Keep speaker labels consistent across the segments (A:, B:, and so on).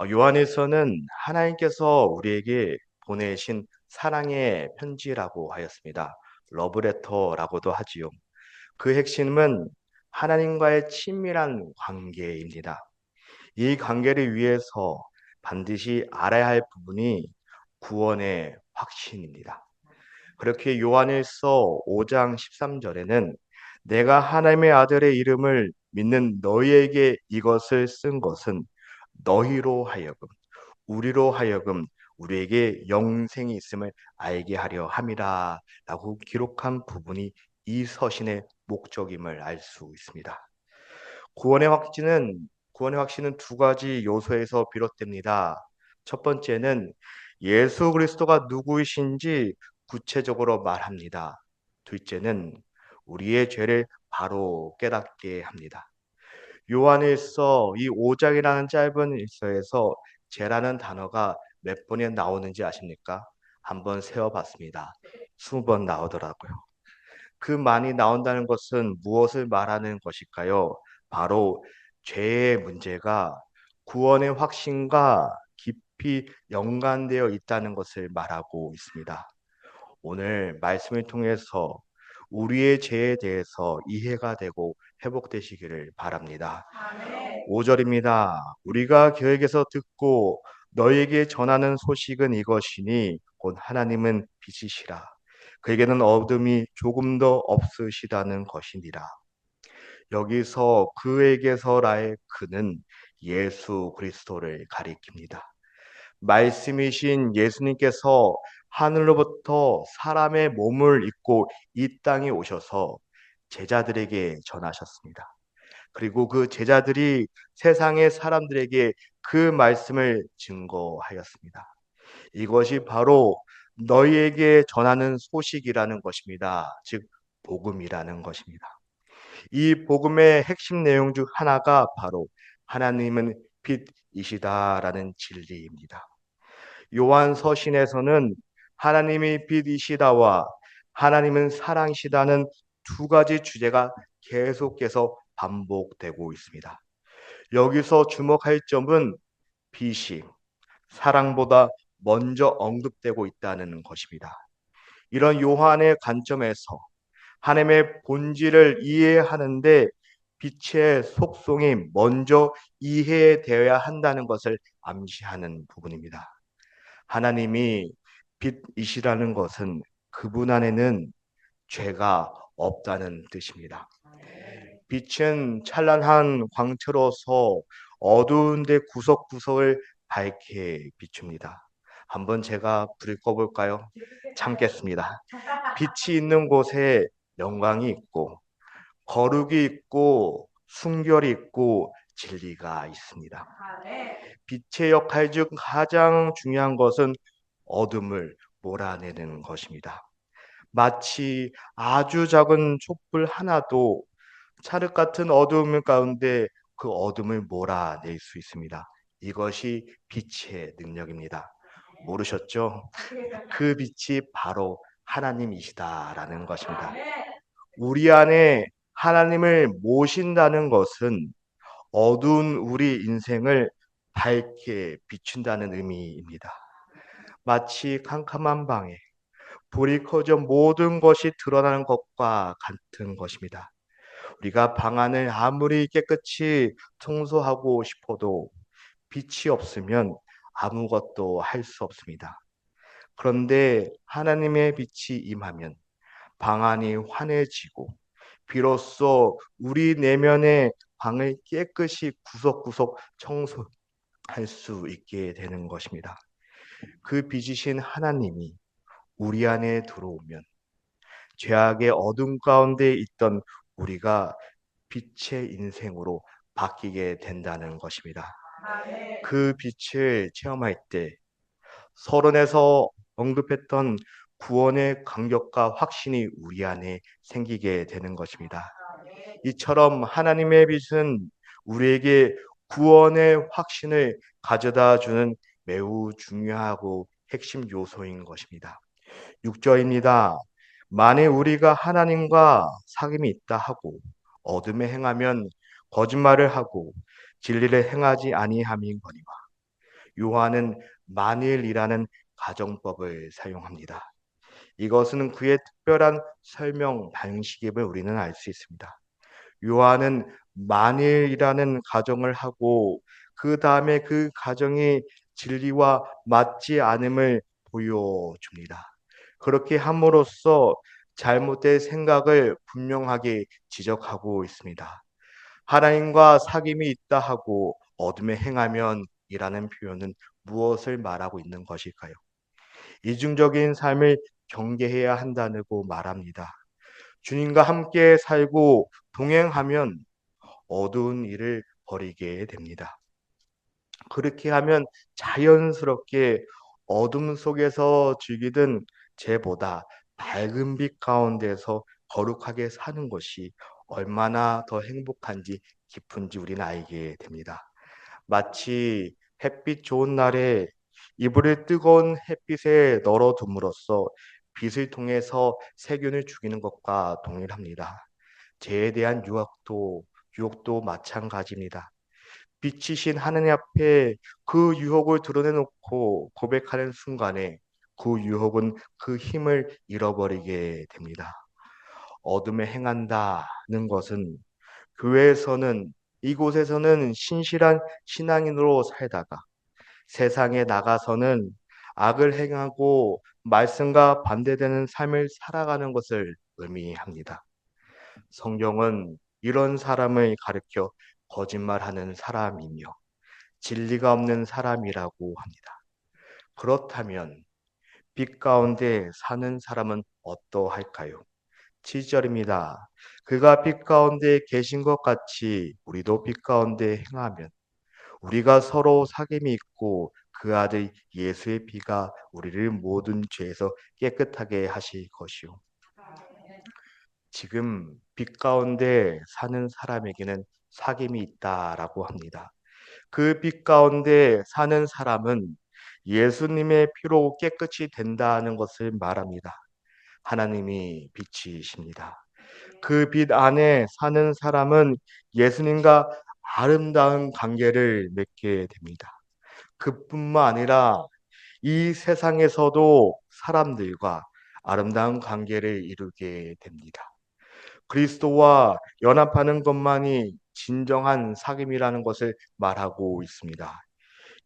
A: 요한일서는 하나님께서 우리에게 보내신 사랑의 편지라고 하였습니다. 러브레터라고도 하지요. 그 핵심은 하나님과의 친밀한 관계입니다. 이 관계를 위해서 반드시 알아야 할 부분이 구원의 확신입니다. 그렇게 요한일서 5장 13절에는 내가 하나님의 아들의 이름을 믿는 너희에게 이것을 쓴 것은 너희로 하여금 우리로 하여금 우리에게 영생이 있음을 알게 하려 함이라 라고 기록한 부분이 이 서신의 목적임을 알 수 있습니다. 구원의 확신은 두 가지 요소에서 비롯됩니다. 첫 번째는 예수 그리스도가 누구이신지 구체적으로 말합니다. 둘째는 우리의 죄를 바로 깨닫게 합니다. 요한일서 이 5장이라는 짧은 일서에서 죄라는 단어가 몇 번에 나오는지 아십니까? 한번 세어봤습니다. 20번 나오더라고요. 그 많이 나온다는 것은 무엇을 말하는 것일까요? 바로 죄의 문제가 구원의 확신과 깊이 연관되어 있다는 것을 말하고 있습니다. 오늘 말씀을 통해서 우리의 죄에 대해서 이해가 되고 회복되시기를 바랍니다. 5절입니다. 우리가 교회에서 듣고 너에게 전하는 소식은 이것이니 곧 하나님은 빛이시라. 그에게는 어둠이 조금 더 없으시다는 것이니라. 여기서 그에게서라의 그는 예수 그리스도를 가리킵니다. 말씀이신 예수님께서 하늘로부터 사람의 몸을 입고 이 땅에 오셔서 제자들에게 전하셨습니다. 그리고 그 제자들이 세상의 사람들에게 그 말씀을 증거하였습니다. 이것이 바로 너희에게 전하는 소식이라는 것입니다. 즉 복음이라는 것입니다. 이 복음의 핵심 내용 중 하나가 바로 하나님은 빛이시다라는 진리입니다. 요한 서신에서는 하나님이 빛이시다와 하나님은 사랑이시다는 두 가지 주제가 계속해서 반복되고 있습니다. 여기서 주목할 점은 빛이 사랑보다 먼저 언급되고 있다는 것입니다. 이런 요한의 관점에서 하나님의 본질을 이해하는데 빛의 속성이 먼저 이해되어야 한다는 것을 암시하는 부분입니다. 하나님이 빛이시라는 것은 그분 안에는 죄가 없다는 뜻입니다. 빛은 찬란한 광채로서 어두운 데 구석구석을 밝게 비춥니다. 한번 제가 불을 꺼볼까요? 참겠습니다. 빛이 있는 곳에 영광이 있고 거룩이 있고 순결이 있고 진리가 있습니다. 빛의 역할 중 가장 중요한 것은 어둠을 몰아내는 것입니다. 마치 아주 작은 촛불 하나도 찰흙 같은 어두움 가운데 그 어둠을 몰아낼 수 있습니다. 이것이 빛의 능력입니다. 모르셨죠? 그 빛이 바로 하나님이시다라는 것입니다. 우리 안에 하나님을 모신다는 것은 어두운 우리 인생을 밝게 비춘다는 의미입니다. 마치 캄캄한 방에 불이 꺼져 모든 것이 드러나는 것과 같은 것입니다. 우리가 방 안을 아무리 깨끗이 청소하고 싶어도 빛이 없으면 아무것도 할 수 없습니다. 그런데 하나님의 빛이 임하면 방 안이 환해지고 비로소 우리 내면의 방을 깨끗이 구석구석 청소할 수 있게 되는 것입니다. 그 빛이신 하나님이 우리 안에 들어오면 죄악의 어둠 가운데 있던 우리가 빛의 인생으로 바뀌게 된다는 것입니다. 그 빛을 체험할 때 서론에서 언급했던 구원의 감격과 확신이 우리 안에 생기게 되는 것입니다. 이처럼 하나님의 빛은 우리에게 구원의 확신을 가져다 주는 매우 중요하고 핵심 요소인 것입니다. 6절입니다. 만일 우리가 하나님과 사귐이 있다 하고 어둠에 행하면 거짓말을 하고 진리를 행하지 아니함이거니와 요한은 만일이라는 가정법을 사용합니다. 이것은 그의 특별한 설명 방식임을 우리는 알 수 있습니다. 요한은 만일이라는 가정을 하고 그 다음에 그 가정이 진리와 맞지 않음을 보여줍니다. 그렇게 함으로써 잘못된 생각을 분명하게 지적하고 있습니다. 하나님과 사귐이 있다 하고 어둠에 행하면 이라는 표현은 무엇을 말하고 있는 것일까요? 이중적인 삶을 경계해야 한다고 말합니다. 주님과 함께 살고 동행하면 어두운 일을 버리게 됩니다. 그렇게 하면 자연스럽게 어둠 속에서 즐기던 죄보다 밝은 빛 가운데서 거룩하게 사는 것이 얼마나 더 행복한지 기쁜지 우리는 알게 됩니다. 마치 햇빛 좋은 날에 이불을 뜨거운 햇빛에 널어둠으로써 빛을 통해서 세균을 죽이는 것과 동일합니다. 죄에 대한 유혹도 마찬가지입니다. 빛이신 하느님 앞에 그 유혹을 드러내놓고 고백하는 순간에 그 유혹은 그 힘을 잃어버리게 됩니다. 어둠에 행한다는 것은 교회에서는 이곳에서는 신실한 신앙인으로 살다가 세상에 나가서는 악을 행하고 말씀과 반대되는 삶을 살아가는 것을 의미합니다. 성경은 이런 사람을 가르켜 거짓말하는 사람이며 진리가 없는 사람이라고 합니다. 그렇다면 빛 가운데 사는 사람은 어떠할까요? 7절입니다. 그가 빛 가운데 계신 것 같이 우리도 빛 가운데 행하면 우리가 서로 사귐이 있고 그 아들 예수의 피가 우리를 모든 죄에서 깨끗하게 하실 것이요. 지금 빛 가운데 사는 사람에게는 사귐이 있다라고 합니다. 그 빛 가운데 사는 사람은 예수님의 피로 깨끗이 된다는 것을 말합니다. 하나님이 빛이십니다. 그 빛 안에 사는 사람은 예수님과 아름다운 관계를 맺게 됩니다. 그뿐만 아니라 이 세상에서도 사람들과 아름다운 관계를 이루게 됩니다. 그리스도와 연합하는 것만이 진정한 사귐이라는 것을 말하고 있습니다.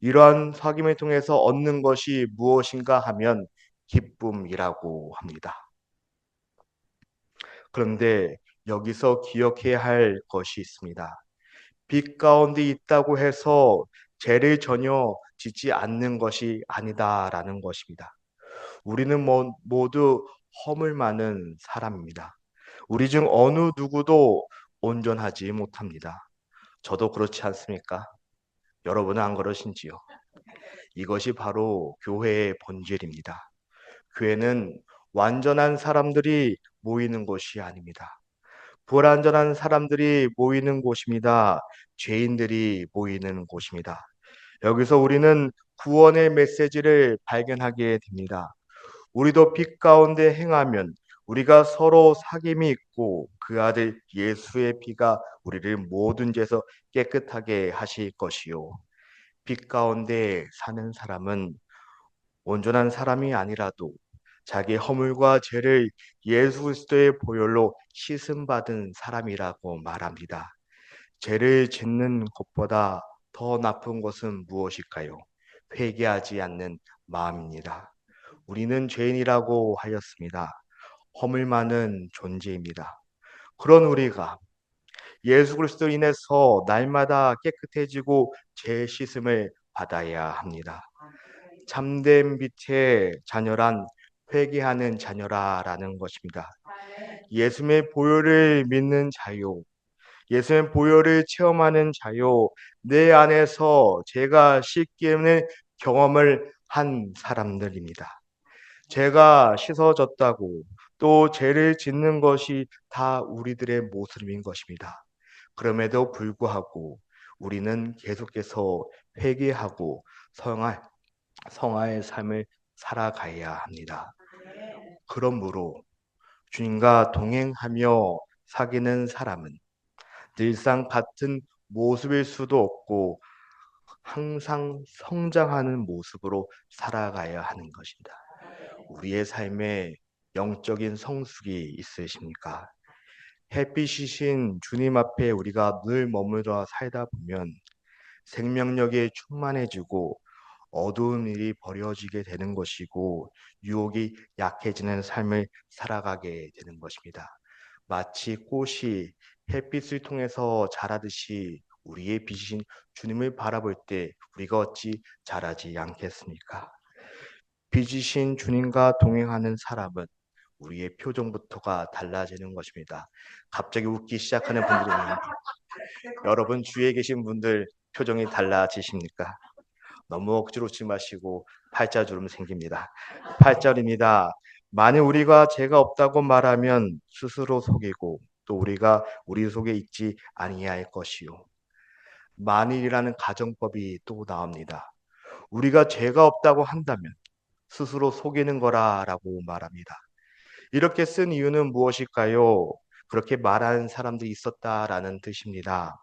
A: 이러한 사귐을 통해서 얻는 것이 무엇인가 하면 기쁨이라고 합니다. 그런데 여기서 기억해야 할 것이 있습니다. 빛 가운데 있다고 해서 죄를 전혀 짓지 않는 것이 아니다라는 것입니다. 우리는 모두 허물 많은 사람입니다. 우리 중 어느 누구도 온전하지 못합니다. 저도 그렇지 않습니까? 여러분은 안 그러신지요? 이것이 바로 교회의 본질입니다. 교회는 완전한 사람들이 모이는 곳이 아닙니다. 불완전한 사람들이 모이는 곳입니다. 죄인들이 모이는 곳입니다. 여기서 우리는 구원의 메시지를 발견하게 됩니다. 우리도 빛 가운데 행하면 우리가 서로 사귐이 있고 그 아들 예수의 피가 우리를 모든 죄에서 깨끗하게 하실 것이요. 빛 가운데 사는 사람은 온전한 사람이 아니라도 자기 허물과 죄를 예수 그리스도의 보혈로 씻음받은 사람이라고 말합니다. 죄를 짓는 것보다 더 나쁜 것은 무엇일까요? 회개하지 않는 마음입니다. 우리는 죄인이라고 하였습니다. 허물 많은 존재입니다. 그런 우리가 예수 그리스도로 인해서 날마다 깨끗해지고 죄 씻음을 받아야 합니다. 참된 빛의 자녀란 회개하는 자녀라라는 것입니다. 예수의 보혈을 믿는 자요. 예수의 보혈을 체험하는 자요. 내 안에서 죄가 씻기는 경험을 한 사람들입니다. 죄가 씻어졌다고 또 죄를 짓는 것이 다 우리들의 모습인 것입니다. 그럼에도 불구하고 우리는 계속해서 회개하고 성화의 삶을 살아가야 합니다. 그러므로 주님과 동행하며 사귀는 사람은 늘상 같은 모습일 수도 없고 항상 성장하는 모습으로 살아가야 하는 것입니다. 우리의 삶에 영적인 성숙이 있으십니까? 햇빛이신 주님 앞에 우리가 늘 머물러 살다 보면 생명력이 충만해지고 어두운 일이 버려지게 되는 것이고 유혹이 약해지는 삶을 살아가게 되는 것입니다. 마치 꽃이 햇빛을 통해서 자라듯이 우리의 빛이신 주님을 바라볼 때 우리가 어찌 자라지 않겠습니까? 빛이신 주님과 동행하는 사람은 우리의 표정부터가 달라지는 것입니다. 갑자기 웃기 시작하는 분들이 있는데 여러분 주위에 계신 분들 표정이 달라지십니까? 너무 억지로 웃지 마시고 팔자주름 생깁니다. 8절입니다. 만일 우리가 죄가 없다고 말하면 스스로 속이고 또 우리가 우리 속에 있지 아니할 것이요. 만일이라는 가정법이 또 나옵니다. 우리가 죄가 없다고 한다면 스스로 속이는 거라라고 말합니다. 이렇게 쓴 이유는 무엇일까요? 그렇게 말하는 사람들이 있었다라는 뜻입니다.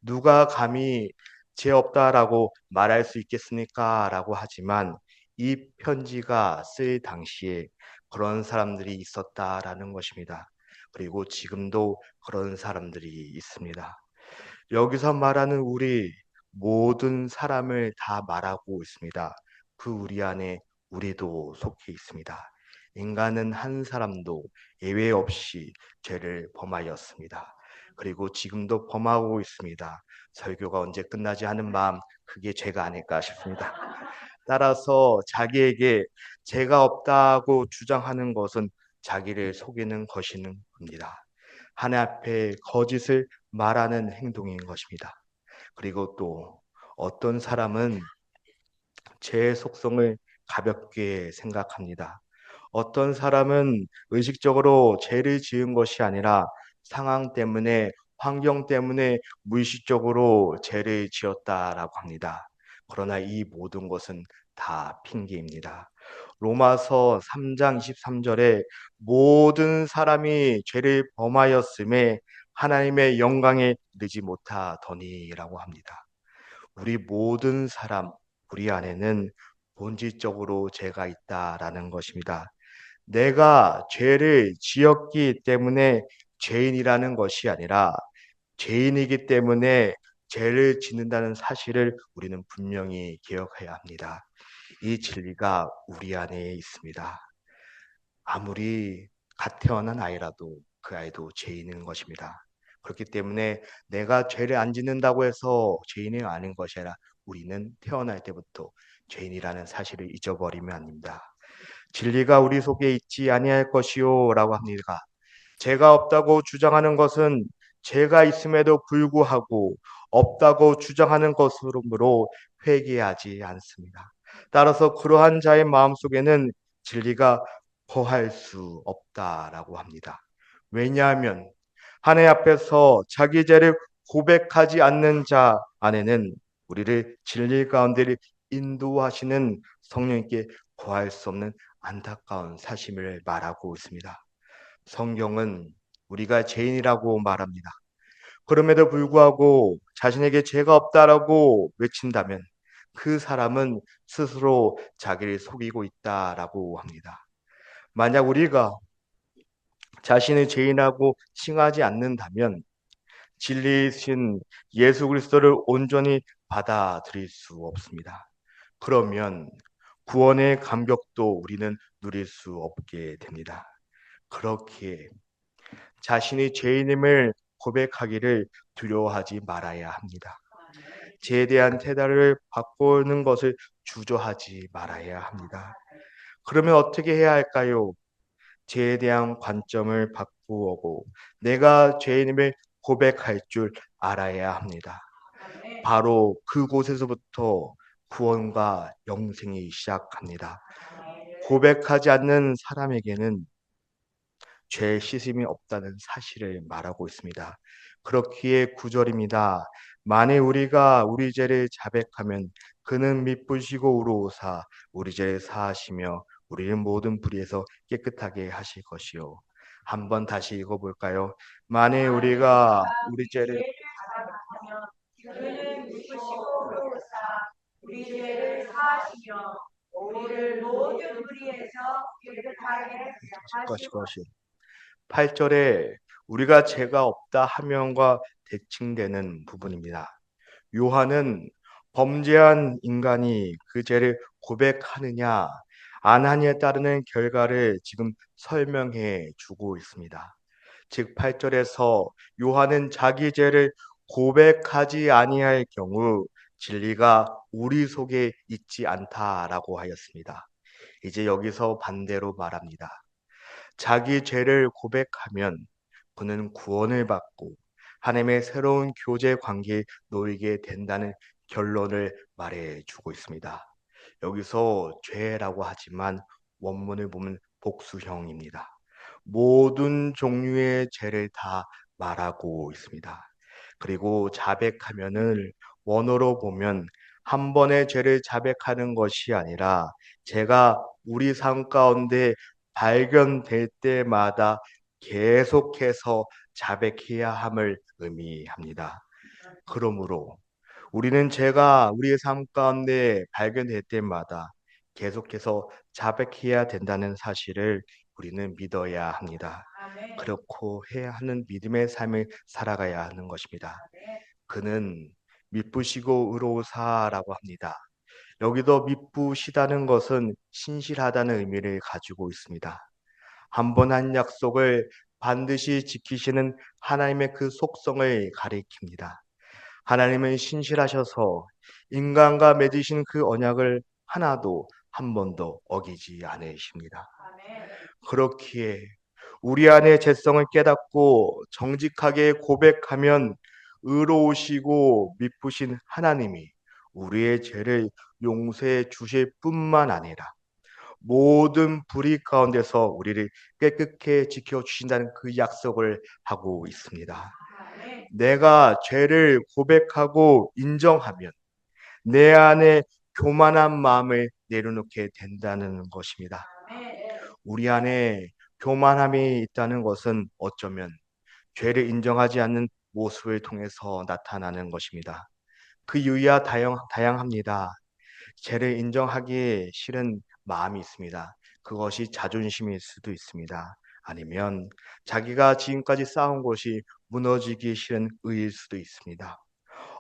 A: 누가 감히 죄 없다라고 말할 수 있겠습니까? 라고 하지만 이 편지가 쓸 당시에 그런 사람들이 있었다라는 것입니다. 그리고 지금도 그런 사람들이 있습니다. 여기서 말하는 우리 모든 사람을 다 말하고 있습니다. 그 우리 안에 우리도 속해 있습니다. 인간은 한 사람도 예외 없이 죄를 범하였습니다. 그리고 지금도 범하고 있습니다. 설교가 언제 끝나지 하는 마음, 그게 죄가 아닐까 싶습니다. 따라서 자기에게 죄가 없다고 주장하는 것은 자기를 속이는 것이는 겁니다. 하나님 앞에 거짓을 말하는 행동인 것입니다. 그리고 또 어떤 사람은 죄의 속성을 가볍게 생각합니다. 어떤 사람은 의식적으로 죄를 지은 것이 아니라 상황 때문에, 환경 때문에 무의식적으로 죄를 지었다라고 합니다. 그러나 이 모든 것은 다 핑계입니다. 로마서 3장 23절에 모든 사람이 죄를 범하였음에 하나님의 영광에 이르지 못하더니라고 합니다. 우리 모든 사람, 우리 안에는 본질적으로 죄가 있다라는 것입니다. 내가 죄를 지었기 때문에 죄인이라는 것이 아니라 죄인이기 때문에 죄를 짓는다는 사실을 우리는 분명히 기억해야 합니다. 이 진리가 우리 안에 있습니다. 아무리 갓 태어난 아이라도 그 아이도 죄인인 것입니다. 그렇기 때문에 내가 죄를 안 짓는다고 해서 죄인이 아닌 것이 아니라 우리는 태어날 때부터 죄인이라는 사실을 잊어버리면 안 됩니다. 진리가 우리 속에 있지 아니할 것이요라고 합니다. 죄가 없다고 주장하는 것은 죄가 있음에도 불구하고 없다고 주장하는 것으로 회개하지 않습니다. 따라서 그러한 자의 마음속에는 진리가 거할 수 없다라고 합니다. 왜냐하면 하나님 앞에서 자기 죄를 고백하지 않는 자 안에는 우리를 진리 가운데 인도하시는 성령님께 거할 수 없는 안타까운 사실을 말하고 있습니다. 성경은 우리가 죄인이라고 말합니다. 그럼에도 불구하고 자신에게 죄가 없다라고 외친다면 그 사람은 스스로 자기를 속이고 있다라고 합니다. 만약 우리가 자신을 죄인하고 칭하지 않는다면 진리이신 예수 그리스도를 온전히 받아들일 수 없습니다. 그러면 구원의 감격도 우리는 누릴 수 없게 됩니다. 그렇기에 자신이 죄인임을 고백하기를 두려워하지 말아야 합니다. 죄에 대한 태도를 바꾸는 것을 주저하지 말아야 합니다. 그러면 어떻게 해야 할까요? 죄에 대한 관점을 바꾸고 내가 죄인임을 고백할 줄 알아야 합니다. 바로 그곳에서부터 구원과 영생이 시작합니다. 고백하지 않는 사람에게는 죄 씻음이 없다는 사실을 말하고 있습니다. 그렇기에 구절입니다. 만일 우리가 우리 죄를 자백하면 그는 미쁘시고 의로우사 우리 죄를 사하시며 우리를 모든 불의에서 깨끗하게 하실 것이요. 한번 다시 읽어볼까요? 만일 우리가 우리 죄를 것이 8절에 우리가 죄가 없다 하면과 대칭되는 부분입니다. 요한은 범죄한 인간이 그 죄를 고백하느냐 안 하느냐에 따르는 결과를 지금 설명해 주고 있습니다. 즉 8절에서 요한은 자기 죄를 고백하지 아니할 경우 진리가 우리 속에 있지 않다라고 하였습니다. 이제 여기서 반대로 말합니다. 자기 죄를 고백하면 그는 구원을 받고 하나님의 새로운 교제 관계에 놓이게 된다는 결론을 말해주고 있습니다. 여기서 죄라고 하지만 원문을 보면 복수형입니다. 모든 종류의 죄를 다 말하고 있습니다. 그리고 자백하면은 원어로 보면 한 번의 죄를 자백하는 것이 아니라 죄가 우리 삶 가운데 발견될 때마다 계속해서 자백해야 함을 의미합니다. 그러므로 우리는 죄가 우리의 삶 가운데 발견될 때마다 계속해서 자백해야 된다는 사실을 우리는 믿어야 합니다. 그렇고 해야 하는 믿음의 삶을 살아가야 하는 것입니다. 그는 미쁘시고 의로우사라고 합니다. 여기도 미쁘시다는 것은 신실하다는 의미를 가지고 있습니다. 한 번 한 약속을 반드시 지키시는 하나님의 그 속성을 가리킵니다. 하나님은 신실하셔서 인간과 맺으신 그 언약을 하나도 한 번도 어기지 않으십니다. 그렇기에 우리 안의 죄성을 깨닫고 정직하게 고백하면 의로우시고 미쁘신 하나님이 우리의 죄를 용서해 주실 뿐만 아니라 모든 불의 가운데서 우리를 깨끗게 지켜주신다는 그 약속을 하고 있습니다. 내가 죄를 고백하고 인정하면 내 안에 교만한 마음을 내려놓게 된다는 것입니다. 우리 안에 교만함이 있다는 것은 어쩌면 죄를 인정하지 않는 모습을 통해서 나타나는 것입니다. 그 이유야 다양합니다. 죄를 인정하기 싫은 마음이 있습니다. 그것이 자존심일 수도 있습니다. 아니면 자기가 지금까지 쌓은 것이 무너지기 싫은 의일 수도 있습니다.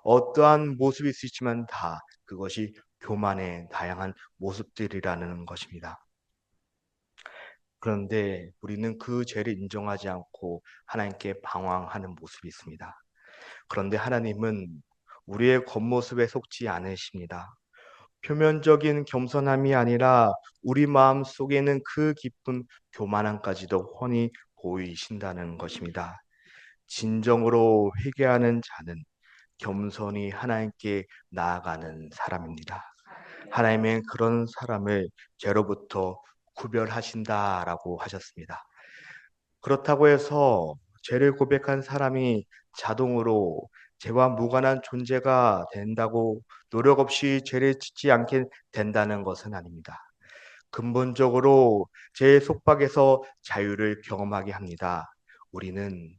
A: 어떠한 모습이 있을지만 다 그것이 교만의 다양한 모습들이라는 것입니다. 그런데 우리는 그 죄를 인정하지 않고 하나님께 방황하는 모습이 있습니다. 그런데 하나님은 우리의 겉모습에 속지 않으십니다. 표면적인 겸손함이 아니라 우리 마음 속에는 그 깊은 교만함까지도 훤히 보이신다는 것입니다. 진정으로 회개하는 자는 겸손히 하나님께 나아가는 사람입니다. 하나님은 그런 사람을 죄로부터 구별하신다라고 하셨습니다. 그렇다고 해서 죄를 고백한 사람이 자동으로 죄와 무관한 존재가 된다고 노력 없이 죄를 짓지 않게 된다는 것은 아닙니다. 근본적으로 죄의 속박에서 자유를 경험하게 합니다. 우리는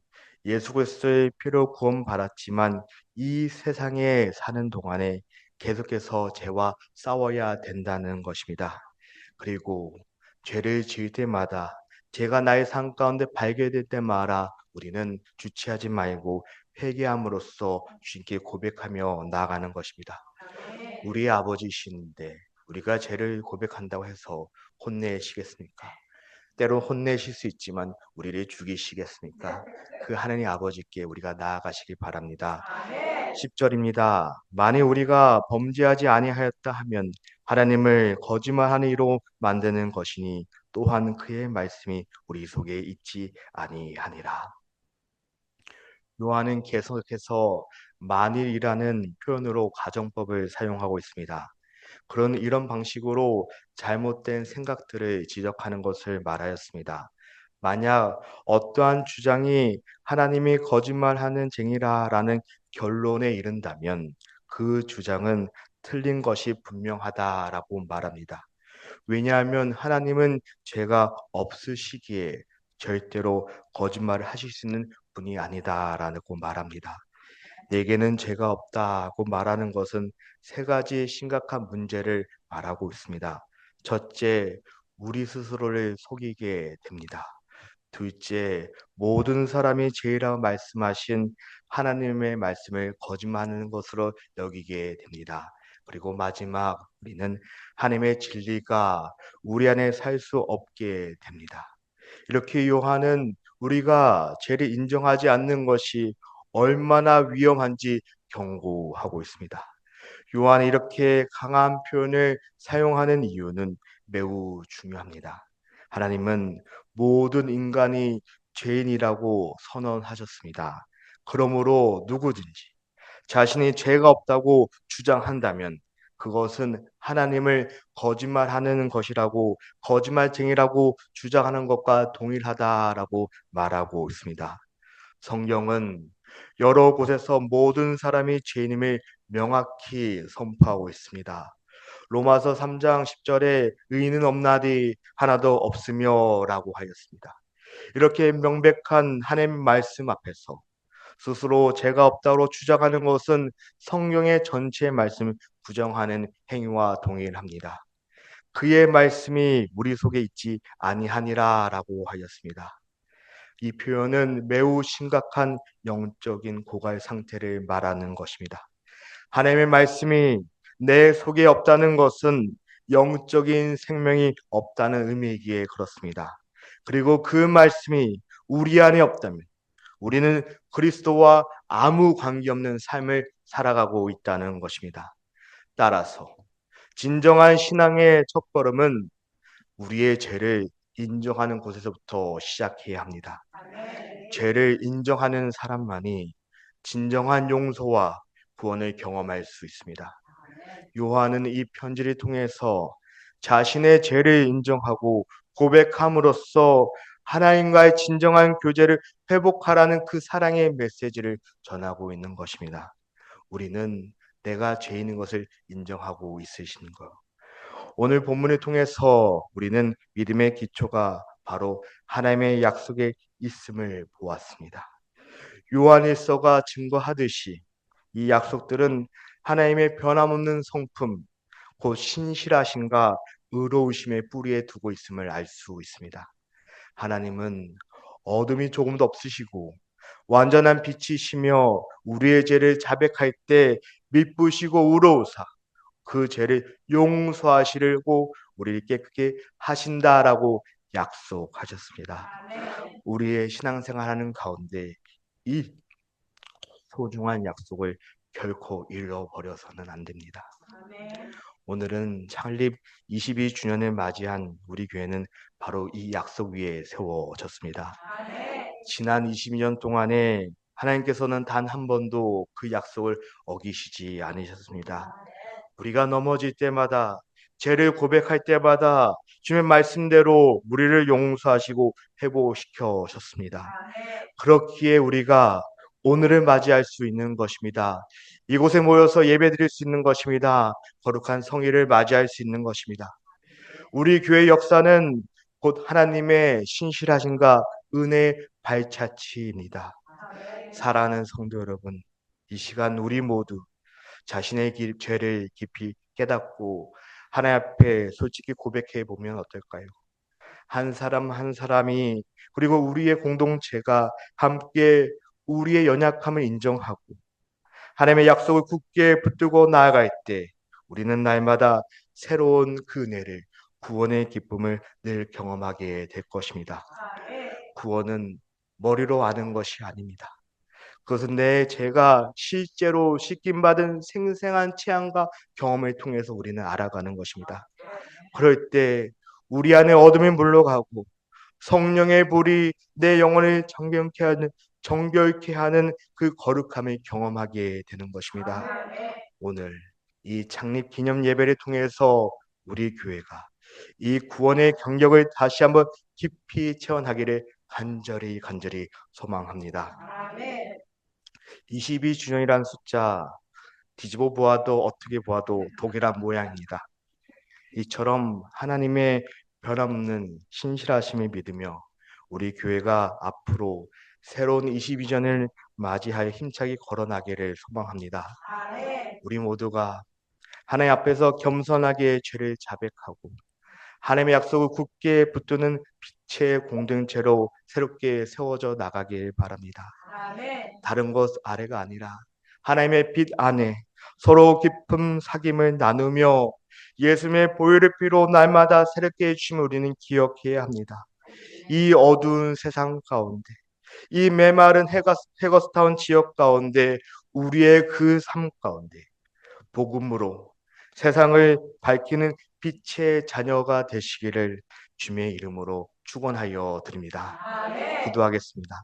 A: 예수 그리스도의 피로 구원받았지만 이 세상에 사는 동안에 계속해서 죄와 싸워야 된다는 것입니다. 그리고 죄를 지을 때마다 죄가 나의 삶 가운데 발견될 때마다 우리는 주체하지 말고 회개함으로써 주님께 고백하며 나아가는 것입니다. 우리의 아버지이신데 우리가 죄를 고백한다고 해서 혼내시겠습니까? 때론 혼내실 수 있지만 우리를 죽이시겠습니까? 그 하나님 아버지께 우리가 나아가시기 바랍니다. 10절입니다. 만일 우리가 범죄하지 아니하였다 하면 하나님을 거짓말하는 이로 만드는 것이니 또한 그의 말씀이 우리 속에 있지 아니하니라. 요한은 계속해서 만일이라는 표현으로 가정법을 사용하고 있습니다. 이런 방식으로 잘못된 생각들을 지적하는 것을 말하였습니다. 만약 어떠한 주장이 하나님이 거짓말하는 쟁이라라는 결론에 이른다면 그 주장은 틀린 것이 분명하다라고 말합니다. 왜냐하면 하나님은 죄가 없으시기에 절대로 거짓말을 하실 수 있는 분이 아니다라고 말합니다. 내게는 죄가 없다고 말하는 것은 세 가지 심각한 문제를 말하고 있습니다. 첫째, 우리 스스로를 속이게 됩니다. 둘째, 모든 사람이 죄라고 말씀하신 하나님의 말씀을 거짓말하는 것으로 여기게 됩니다. 그리고 마지막, 우리는 하나님의 진리가 우리 안에 살 수 없게 됩니다. 이렇게 요한은 우리가 죄를 인정하지 않는 것이 얼마나 위험한지 경고하고 있습니다. 요한이 이렇게 강한 표현을 사용하는 이유는 매우 중요합니다. 하나님은 모든 인간이 죄인이라고 선언하셨습니다. 그러므로 누구든지 자신이 죄가 없다고 주장한다면 그것은 하나님을 거짓말하는 것이라고, 거짓말쟁이라고 주장하는 것과 동일하다라고 말하고 있습니다. 성경은 여러 곳에서 모든 사람이 죄인임을 명확히 선포하고 있습니다. 로마서 3장 10절에 의인은 없나니 하나도 없으며라고 하였습니다. 이렇게 명백한 하나님 말씀 앞에서 스스로 죄가 없다고 주장하는 것은 성경의 전체 말씀을 부정하는 행위와 동일합니다. 그의 말씀이 우리 속에 있지 아니하니라라고 하였습니다. 이 표현은 매우 심각한 영적인 고갈 상태를 말하는 것입니다. 하나님의 말씀이 내 속에 없다는 것은 영적인 생명이 없다는 의미이기에 그렇습니다. 그리고 그 말씀이 우리 안에 없다면 우리는 그리스도와 아무 관계없는 삶을 살아가고 있다는 것입니다. 따라서 진정한 신앙의 첫걸음은 우리의 죄를 인정하는 곳에서부터 시작해야 합니다. 죄를 인정하는 사람만이 진정한 용서와 구원을 경험할 수 있습니다. 요한은 이 편지를 통해서 자신의 죄를 인정하고 고백함으로써 하나님과의 진정한 교제를 회복하라는 그 사랑의 메시지를 전하고 있는 것입니다. 우리는 내가 죄인인 것을 인정하고 있으신가요? 오늘 본문을 통해서 우리는 믿음의 기초가 바로 하나님의 약속에 있음을 보았습니다. 요한일서가 증거하듯이 이 약속들은 하나님의 변함없는 성품, 곧 신실하심과 의로우심의 뿌리에 두고 있음을 알 수 있습니다. 하나님은 어둠이 조금도 없으시고 완전한 빛이시며 우리의 죄를 자백할 때 미쁘시고 의로우사 그 죄를 용서하시려고 우리를 깨끗게 하신다라고 약속하셨습니다. 우리의 신앙생활하는 가운데 이 소중한 약속을 결코 잃어버려서는 안 됩니다. 오늘은 창립 22주년을 맞이한 우리 교회는 바로 이 약속 위에 세워졌습니다. 지난 22년 동안에 하나님께서는 단 한 번도 그 약속을 어기시지 않으셨습니다. 우리가 넘어질 때마다 죄를 고백할 때마다 주님의 말씀대로 우리를 용서하시고 회복시켜 셨습니다. 그렇기에 우리가 오늘을 맞이할 수 있는 것입니다. 이곳에 모여서 예배드릴 수 있는 것입니다. 거룩한 성일을 맞이할 수 있는 것입니다. 우리 교회 역사는 곧 하나님의 신실하심과 은혜의 발자취입니다. 사랑하는 성도 여러분, 이 시간 우리 모두 자신의 죄를 깊이 깨닫고 하나님 앞에 솔직히 고백해 보면 어떨까요? 한 사람 한 사람이 그리고 우리의 공동체가 함께 우리의 연약함을 인정하고 하나님의 약속을 굳게 붙들고 나아갈 때 우리는 날마다 새로운 그 은혜를 구원의 기쁨을 늘 경험하게 될 것입니다. 구원은 머리로 아는 것이 아닙니다. 그것은 내 죄가 실제로 씻김받은 생생한 체험과 경험을 통해서 우리는 알아가는 것입니다. 그럴 때 우리 안에 어둠이 물러가고 성령의 불이 내 영혼을 정결케 하는 그 거룩함을 경험하게 되는 것입니다. 오늘 이 창립 기념 예배를 통해서 우리 교회가 이 구원의 경력을 다시 한번 깊이 체험하기를 간절히 소망합니다. 22주년이라는 숫자 뒤집어 보아도 어떻게 보아도 동일한 모양입니다. 이처럼 하나님의 변함없는 신실하심을 믿으며 우리 교회가 앞으로 새로운 22년을 맞이하여 힘차게 걸어나기를 소망합니다. 우리 모두가 하나님 앞에서 겸손하게 죄를 자백하고 하나님의 약속을 굳게 붙드는 빛의 공동체로 새롭게 세워져 나가길 바랍니다. 다른 것 아래가 아니라 하나님의 빛 안에 서로 깊은 사귐을 나누며 예수님의 보혈의 피로 날마다 새롭게 해주심을 우리는 기억해야 합니다. 이 어두운 세상 가운데, 이 메마른 해거스타운 지역 가운데, 우리의 그 삶 가운데 복음으로 세상을 밝히는 빛의 자녀가 되시기를 주님의 이름으로 축원하여 드립니다. 기도하겠습니다.